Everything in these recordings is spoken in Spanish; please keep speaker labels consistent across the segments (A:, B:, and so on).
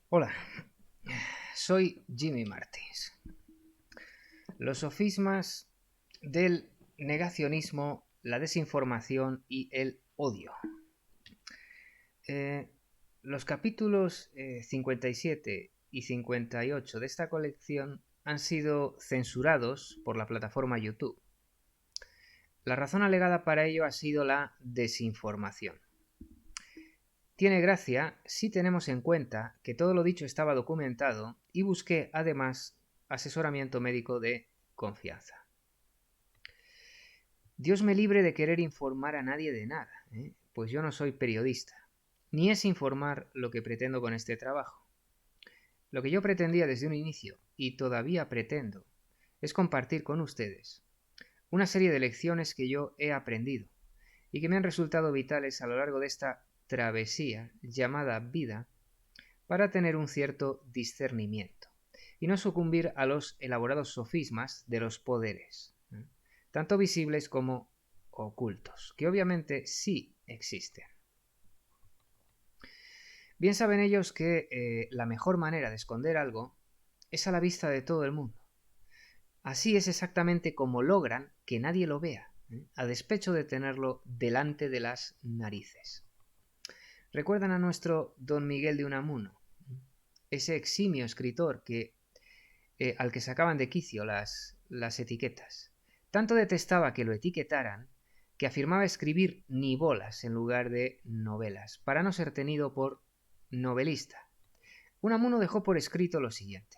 A: Hola, soy Jimmy Martins. Los sofismas del negacionismo, la desinformación y el odio. Eh, los capítulos 57 y 58 de esta colección han sido censurados por la plataforma YouTube. La razón alegada para ello ha sido la desinformación. Tiene gracia si tenemos en cuenta que todo lo dicho estaba documentado y busqué además asesoramiento médico de confianza. Dios me libre de querer informar a nadie de nada, pues yo no soy periodista, ni es informar lo que pretendo con este trabajo. Lo que yo pretendía desde un inicio, y todavía pretendo, es compartir con ustedes una serie de lecciones que yo he aprendido y que me han resultado vitales a lo largo de esta travesía llamada vida para tener un cierto discernimiento y no sucumbir a los elaborados sofismas de los poderes, tanto visibles como ocultos, que obviamente sí existen. Bien saben ellos que la mejor manera de esconder algo es a la vista de todo el mundo. Así es exactamente como logran que nadie lo vea, a despecho de tenerlo delante de las narices. ¿Recuerdan a nuestro don Miguel de Unamuno? Ese eximio escritor al que sacaban de quicio las etiquetas. Tanto detestaba que lo etiquetaran que afirmaba escribir ni bolas en lugar de novelas, para no ser tenido por novelista. Unamuno dejó por escrito lo siguiente: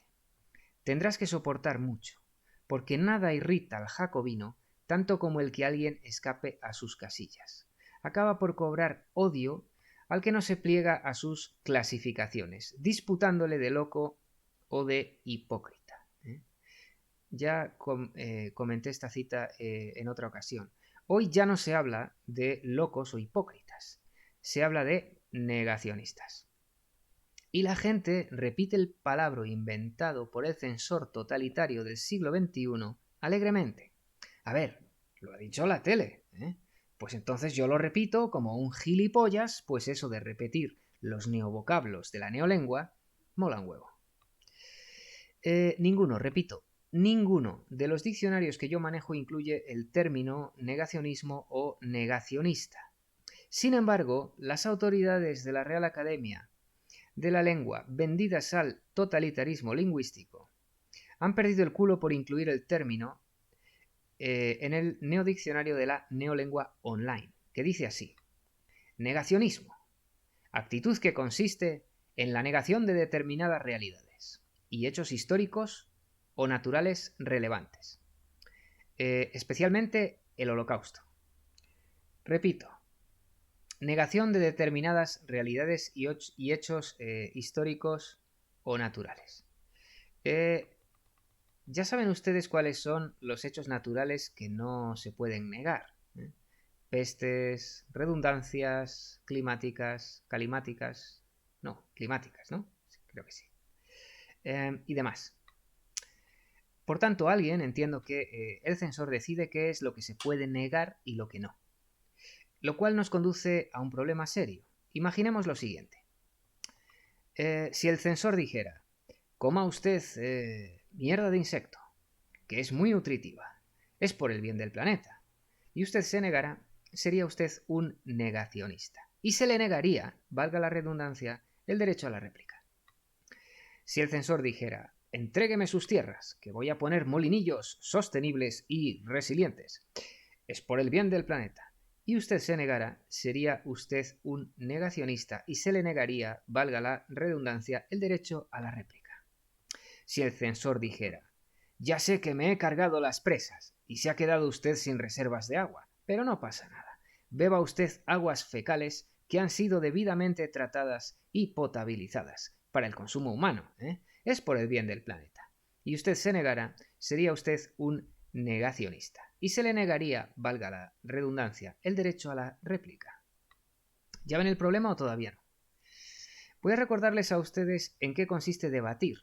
A: tendrás que soportar mucho, porque nada irrita al jacobino tanto como el que alguien escape a sus casillas. Acaba por cobrar odio al que no se pliega a sus clasificaciones, disputándole de loco o de hipócrita. Ya comenté esta cita en otra ocasión. Hoy ya no se habla de locos o hipócritas, se habla de negacionistas. Y la gente repite el palabra inventado por el censor totalitario del siglo XXI alegremente. A ver, lo ha dicho la tele, ¿eh? Pues entonces yo lo repito como un gilipollas, pues eso de repetir los neovocablos de la neolengua mola un huevo. Ninguno, repito, ninguno de los diccionarios que yo manejo incluye el término negacionismo o negacionista. Sin embargo, las autoridades de la Real Academia de la Lengua, vendidas al totalitarismo lingüístico, han perdido el culo por incluir el término en el neodiccionario de la neolengua online, que dice así: negacionismo, actitud que consiste en la negación de determinadas realidades y hechos históricos o naturales relevantes, especialmente el Holocausto. Repito, negación de determinadas realidades y hechos históricos o naturales. Ya saben ustedes cuáles son los hechos naturales que no se pueden negar. Pestes, redundancias climáticas, calimáticas, no, climáticas, ¿no? Creo que sí. Y demás. Por tanto, alguien, entiendo que el censor decide qué es lo que se puede negar y lo que no. Lo cual nos conduce a un problema serio. Imaginemos lo siguiente. Si el censor dijera: coma usted mierda de insecto, que es muy nutritiva, es por el bien del planeta, y usted se negara, sería usted un negacionista. Y se le negaría, valga la redundancia, el derecho a la réplica. Si el censor dijera: entrégueme sus tierras, que voy a poner molinillos sostenibles y resilientes, es por el bien del planeta, y usted se negara, sería usted un negacionista y se le negaría, valga la redundancia, el derecho a la réplica. Si el censor dijera: ya sé que me he cargado las presas y se ha quedado usted sin reservas de agua, pero no pasa nada. Beba usted aguas fecales que han sido debidamente tratadas y potabilizadas para el consumo humano, es por el bien del planeta. Y usted se negara, sería usted un negacionista. Y se le negaría, valga la redundancia, el derecho a la réplica. ¿Ya ven el problema o todavía no? Voy a recordarles a ustedes en qué consiste debatir,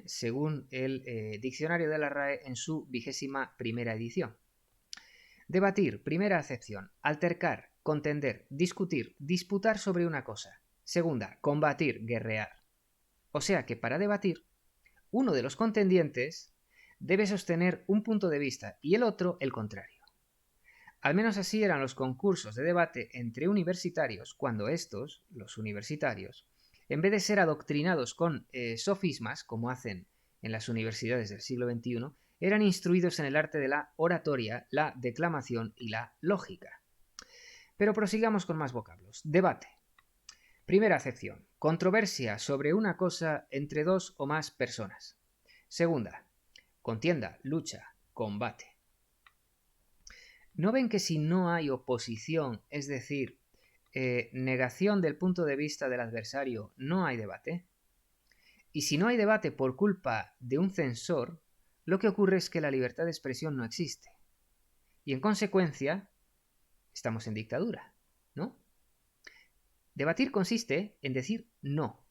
A: según el diccionario de la RAE en su 21ª edición. Debatir, primera acepción: altercar, contender, discutir, disputar sobre una cosa. Segunda, combatir, guerrear. O sea que para debatir, uno de los contendientes debe sostener un punto de vista y el otro el contrario. Al menos así eran los concursos de debate entre universitarios cuando estos, los universitarios, en vez de ser adoctrinados con sofismas, como hacen en las universidades del siglo XXI, eran instruidos en el arte de la oratoria, la declamación y la lógica. Pero prosigamos con más vocablos. Debate. Primera acepción. Controversia sobre una cosa entre dos o más personas. Segunda. Contienda, lucha, combate. ¿No ven que si no hay oposición, es decir, negación del punto de vista del adversario, no hay debate? Y si no hay debate por culpa de un censor, lo que ocurre es que la libertad de expresión no existe. Y en consecuencia, estamos en dictadura, ¿no? Debatir consiste en decir no.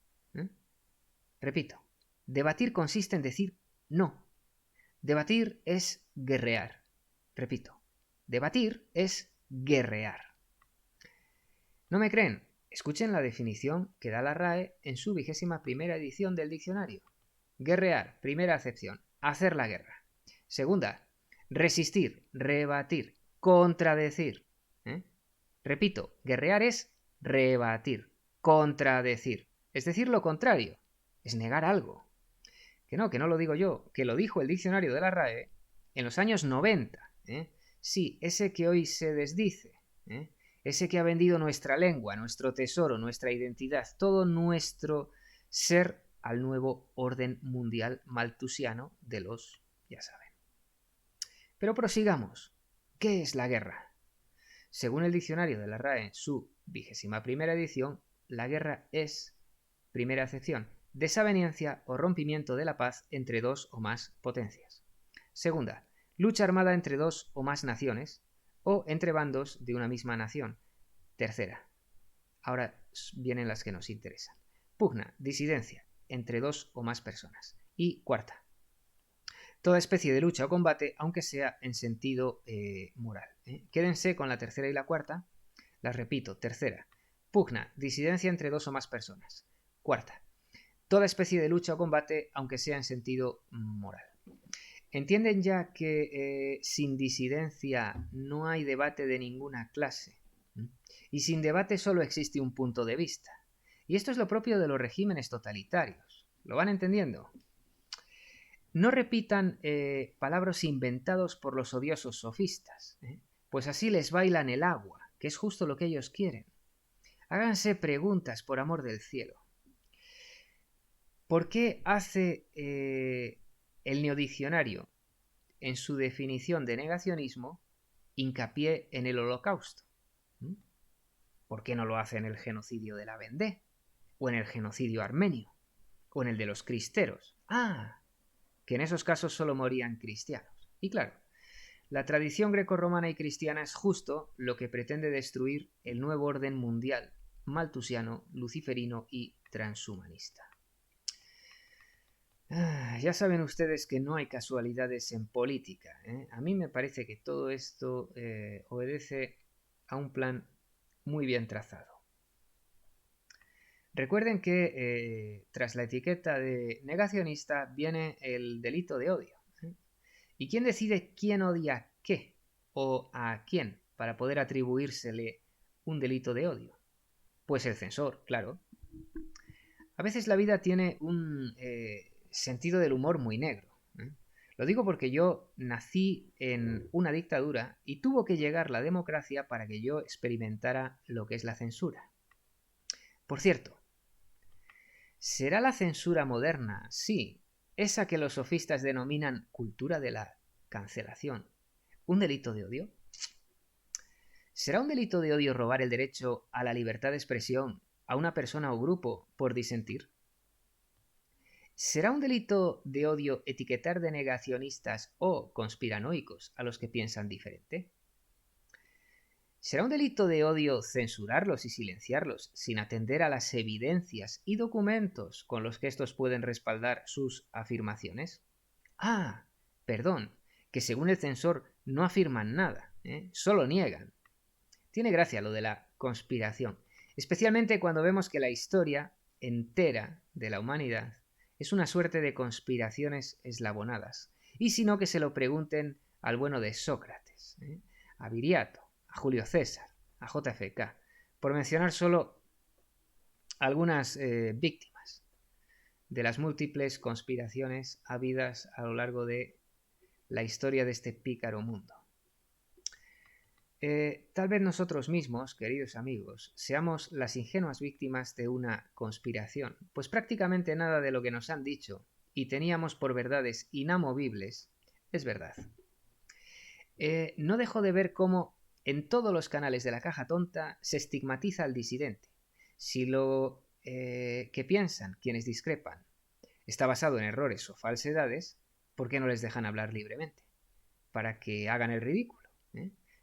A: Repito, debatir consiste en decir no. Debatir es guerrear. Repito, debatir es guerrear. ¿No me creen? Escuchen la definición que da la RAE en su 21ª edición del diccionario. Guerrear, primera acepción, hacer la guerra. Segunda, resistir, rebatir, contradecir. Repito, guerrear es rebatir, contradecir. Es decir, lo contrario, es negar algo. Que no lo digo yo, que lo dijo el diccionario de la RAE en los años 90. Sí, ese que hoy se desdice, ese que ha vendido nuestra lengua, nuestro tesoro, nuestra identidad, todo nuestro ser al nuevo orden mundial malthusiano de los, ya saben. Pero prosigamos. ¿Qué es la guerra? Según el diccionario de la RAE en su 21ª edición, la guerra es, primera acepción, desaveniencia o rompimiento de la paz entre dos o más potencias. Segunda, lucha armada entre dos o más naciones o entre bandos de una misma nación. Tercera, ahora vienen las que nos interesan. Pugna, disidencia, entre dos o más personas. Y cuarta, toda especie de lucha o combate, aunque sea en sentido moral. Quédense con la tercera y la cuarta. Las repito. Tercera, pugna, disidencia entre dos o más personas. Cuarta, toda especie de lucha o combate, aunque sea en sentido moral. ¿Entienden ya que sin disidencia no hay debate de ninguna clase? Y sin debate solo existe un punto de vista. Y esto es lo propio de los regímenes totalitarios. ¿Lo van entendiendo? No repitan palabras inventados por los odiosos sofistas, pues así les bailan el agua, que es justo lo que ellos quieren. Háganse preguntas, por amor del cielo. ¿Por qué hace el neodiccionario, en su definición de negacionismo, hincapié en el Holocausto? ¿Por qué no lo hace en el genocidio de la Vendée? ¿O en el genocidio armenio? ¿O en el de los cristeros? Que en esos casos solo morían cristianos. Y claro, la tradición grecorromana y cristiana es justo lo que pretende destruir el nuevo orden mundial, malthusiano, luciferino y transhumanista. Ya saben ustedes que no hay casualidades en política. A mí me parece que todo esto obedece a un plan muy bien trazado. Recuerden que tras la etiqueta de negacionista viene el delito de odio. ¿Y quién decide quién odia qué o a quién para poder atribuírsele un delito de odio? Pues el censor, claro. A veces la vida tiene un sentido del humor muy negro. Lo digo porque yo nací en una dictadura y tuvo que llegar la democracia para que yo experimentara lo que es la censura. Por cierto, ¿será la censura moderna, sí, esa que los sofistas denominan cultura de la cancelación, un delito de odio? ¿Será un delito de odio robar el derecho a la libertad de expresión a una persona o grupo por disentir? ¿Será un delito de odio etiquetar de negacionistas o conspiranoicos a los que piensan diferente? ¿Será un delito de odio censurarlos y silenciarlos sin atender a las evidencias y documentos con los que estos pueden respaldar sus afirmaciones? Perdón, que según el censor no afirman nada, solo niegan. Tiene gracia lo de la conspiración, especialmente cuando vemos que la historia entera de la humanidad es una suerte de conspiraciones eslabonadas, y si no que se lo pregunten al bueno de Sócrates, a Viriato, a Julio César, a JFK, por mencionar solo algunas víctimas de las múltiples conspiraciones habidas a lo largo de la historia de este pícaro mundo. Tal vez nosotros mismos, queridos amigos, seamos las ingenuas víctimas de una conspiración, pues prácticamente nada de lo que nos han dicho y teníamos por verdades inamovibles es verdad. No dejo de ver cómo en todos los canales de la caja tonta se estigmatiza al disidente. Si lo que piensan quienes discrepan está basado en errores o falsedades, ¿por qué no les dejan hablar libremente? Para que hagan el ridículo,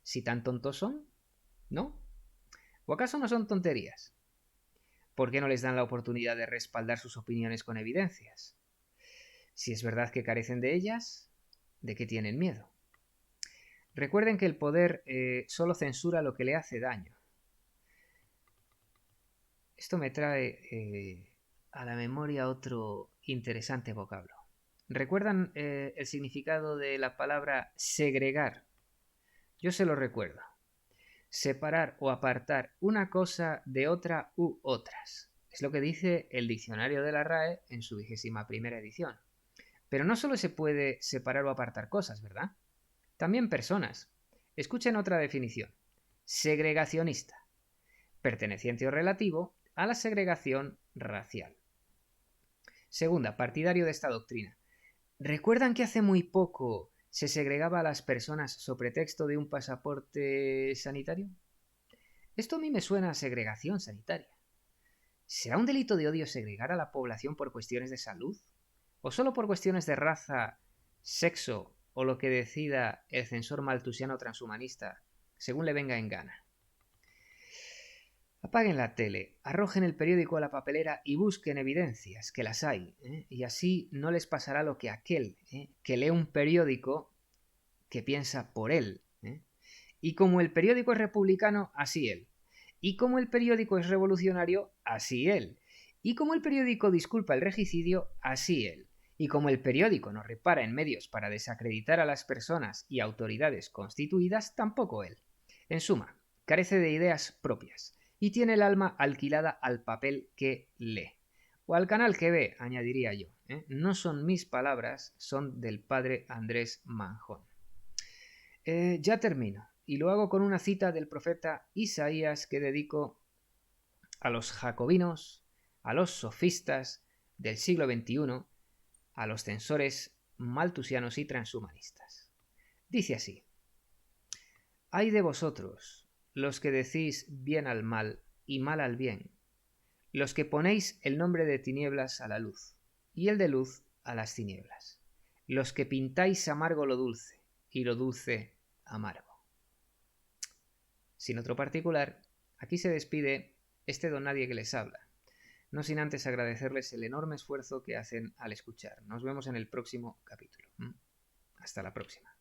A: Si tan tontos son, ¿no? ¿O acaso no son tonterías? ¿Por qué no les dan la oportunidad de respaldar sus opiniones con evidencias? Si es verdad que carecen de ellas, ¿de qué tienen miedo? Recuerden que el poder solo censura lo que le hace daño. Esto me trae a la memoria otro interesante vocablo. ¿Recuerdan el significado de la palabra segregar? Yo se lo recuerdo. Separar o apartar una cosa de otra u otras. Es lo que dice el diccionario de la RAE en su 21ª edición. Pero no solo se puede separar o apartar cosas, ¿verdad? También personas. Escuchen otra definición. Segregacionista. Perteneciente o relativo a la segregación racial. Segunda, partidario de esta doctrina. ¿Recuerdan que hace muy poco se segregaba a las personas sobre pretexto de un pasaporte sanitario? Esto a mí me suena a segregación sanitaria. ¿Será un delito de odio segregar a la población por cuestiones de salud? ¿O solo por cuestiones de raza, sexo o lo que decida el censor maltusiano transhumanista, según le venga en gana? Apaguen la tele, arrojen el periódico a la papelera y busquen evidencias, que las hay, y así no les pasará lo que aquel que lee un periódico que piensa por él. Y como el periódico es republicano, así él. Y como el periódico es revolucionario, así él. Y como el periódico disculpa el regicidio, así él. Y como el periódico no repara en medios para desacreditar a las personas y autoridades constituidas, tampoco él. En suma, carece de ideas propias y tiene el alma alquilada al papel que lee. O al canal que ve, añadiría yo. No son mis palabras, son del padre Andrés Manjón. Ya termino, y lo hago con una cita del profeta Isaías que dedico a los jacobinos, a los sofistas del siglo XXI, a los censores maltusianos y transhumanistas. Dice así: «Ay de vosotros, los que decís bien al mal y mal al bien, los que ponéis el nombre de tinieblas a la luz y el de luz a las tinieblas, los que pintáis amargo lo dulce y lo dulce amargo». Sin otro particular, aquí se despide este don nadie que les habla, no sin antes agradecerles el enorme esfuerzo que hacen al escuchar. Nos vemos en el próximo capítulo. Hasta la próxima.